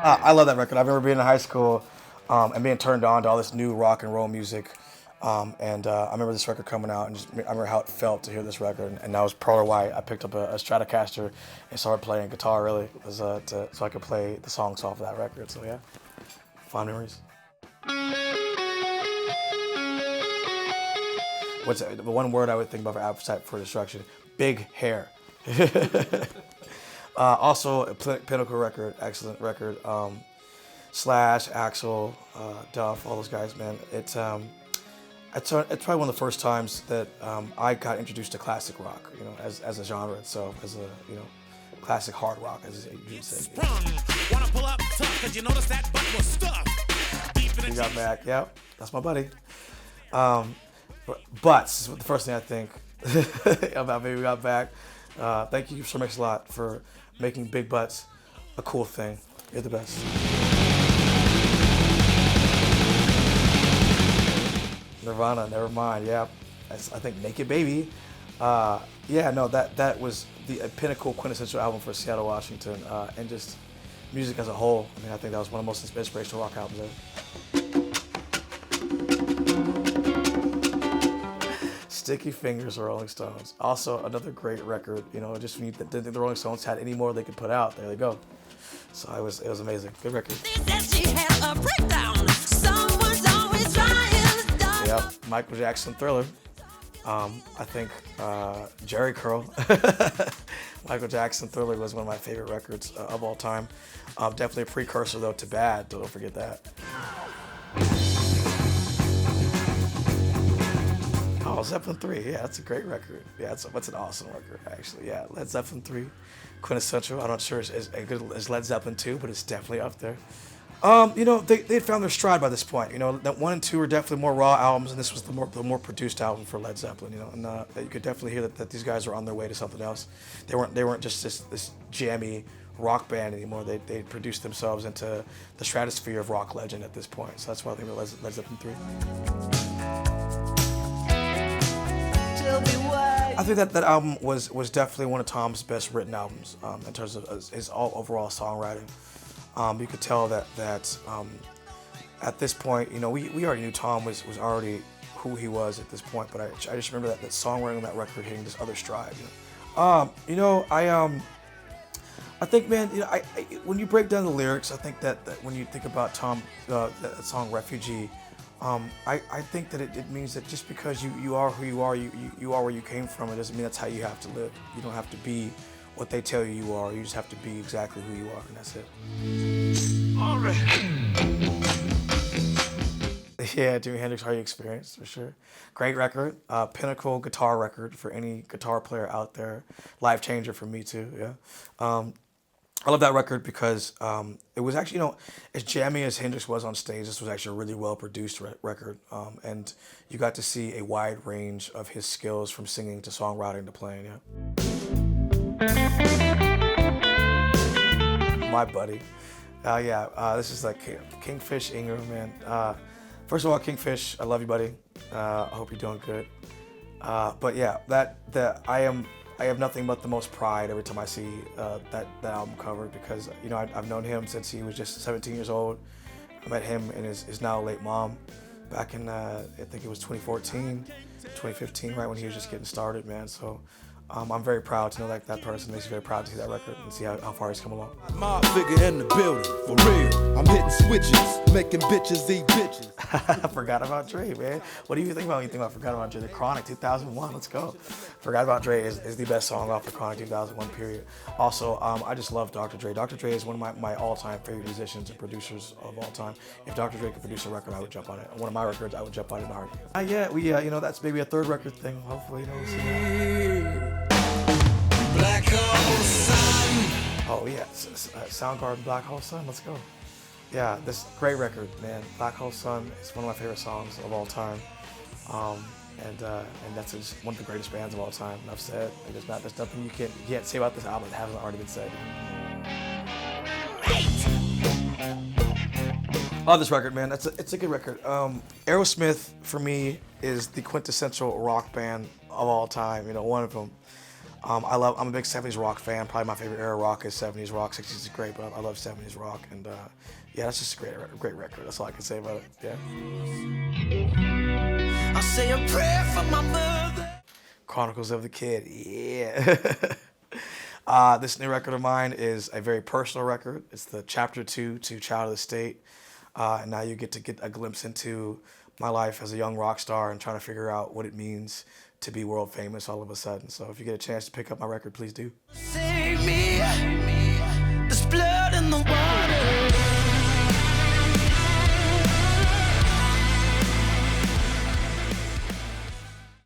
I love that record. I remember being in high school and being turned on to all this new rock and roll music. I remember this record coming out, and I remember how it felt to hear this record. And that was part of why I picked up a Stratocaster and started playing guitar, really, was, so I could play the songs off of that record. So, yeah, fond memories. What's the one word I would think about for Appetite for Destruction? Big hair. Also, a Pinnacle record, excellent record. Slash, Axl, Duff, all those guys, man. It's probably one of the first times that I got introduced to classic rock, you know, as a genre itself, as a, you know, classic hard rock, as you say. We got back, yep, that's my buddy. Butts is the first thing I think about Baby Got Back. Thank you so much a lot for making Big Butts a cool thing. You're the best. Nirvana, Nevermind, yeah. I think Naked Baby. Yeah, no, that was the pinnacle quintessential album for Seattle, Washington, and just music as a whole. I mean, I think that was one of the most inspirational rock albums ever. Sticky Fingers, Rolling Stones. Also, another great record. You know, just when you didn't think the Rolling Stones had any more they could put out, there they go. So it was amazing. Good record. Yep, Michael Jackson, Thriller. I think Jerry Curl. Michael Jackson, Thriller was one of my favorite records of all time. Definitely a precursor, though, to Bad. Don't forget that. Oh, Zeppelin 3, yeah, that's a great record. Yeah, that's an awesome record, actually. Yeah, Led Zeppelin 3, quintessential. I'm not sure it's as good as Led Zeppelin 2, but it's definitely up there. You know, they had found their stride by this point. You know, that 1 and 2 were definitely more raw albums, and this was the more produced album for Led Zeppelin. You know, and you could definitely hear that these guys were on their way to something else. They weren't just this jammy rock band anymore. They produced themselves into the stratosphere of rock legend at this point. So that's why I think Led Zeppelin 3. I think that album was definitely one of Tom's best written albums in terms of his overall songwriting. You could tell that at this point, you know, we already knew Tom was already who he was at this point, but I just remember that songwriting on that record hitting this other stride. You know, I think, man, you know, when you break down the lyrics, I think that when you think about Tom, that song Refugee, I think that it means that just because you are who you are, you are where you came from, it doesn't mean that's how you have to live. You don't have to be what they tell you are. You just have to be exactly who you are, and that's it. All right. Yeah, Jimi Hendrix, Are You Experienced, for sure. Great record. Pinnacle guitar record for any guitar player out there. Life changer for me, too, yeah. I love that record because it was actually, you know, as jammy as Hendrix was on stage, this was actually a really well-produced record. And you got to see a wide range of his skills from singing to songwriting to playing, yeah. My buddy. This is like Kingfish Ingram, man. First of all, Kingfish, I love you, buddy. I hope you're doing good. But yeah, I have nothing but the most pride every time I see that album cover because, you know, I've known him since he was just 17 years old. I met him and his now late mom back in, I think it was 2014, 2015, right when he was just getting started, man. So I'm very proud to know that person. Makes me very proud to see that record and see how far he's come along. My figure in the building, for real. I'm hitting switches, making bitches eat bitches. I forgot about Dre, man. What do you think about when you think about Forgot About Dre? The Chronic 2001, let's go. Forgot About Dre is the best song off the Chronic 2001 period. Also, I just love Dr. Dre. Dr. Dre is one of my all-time favorite musicians and producers of all time. If Dr. Dre could produce a record, I would jump on it. One of my records, I would jump on it in a heartbeat. You know, that's maybe a third record thing. Hopefully, you know, we'll see that. Black Hole Sun. Oh yeah, Soundgarden, Black Hole Sun. Let's go. Yeah, this great record, man. Black Hole Sun is one of my favorite songs of all time, and that's just one of the greatest bands of all time. Enough said. There's nothing you can't say about this album that hasn't already been said. Love this record, man. It's a good record. Aerosmith for me is the quintessential rock band of all time. You know, one of them. I'm a big 70s rock fan. Probably my favorite era of rock is 70s rock. 60s is great, but I love 70s rock. And yeah, that's just a great record. That's all I can say about it. Yeah. I'll say a prayer for my mother. Chronicles of the Kid. Yeah. This new record of mine is a very personal record. It's the chapter 2 to Child of the State. And now you get to get a glimpse into my life as a young rock star and trying to figure out what it means to be world famous all of a sudden. So if you get a chance to pick up my record, please do. Save me. There's blood in the water.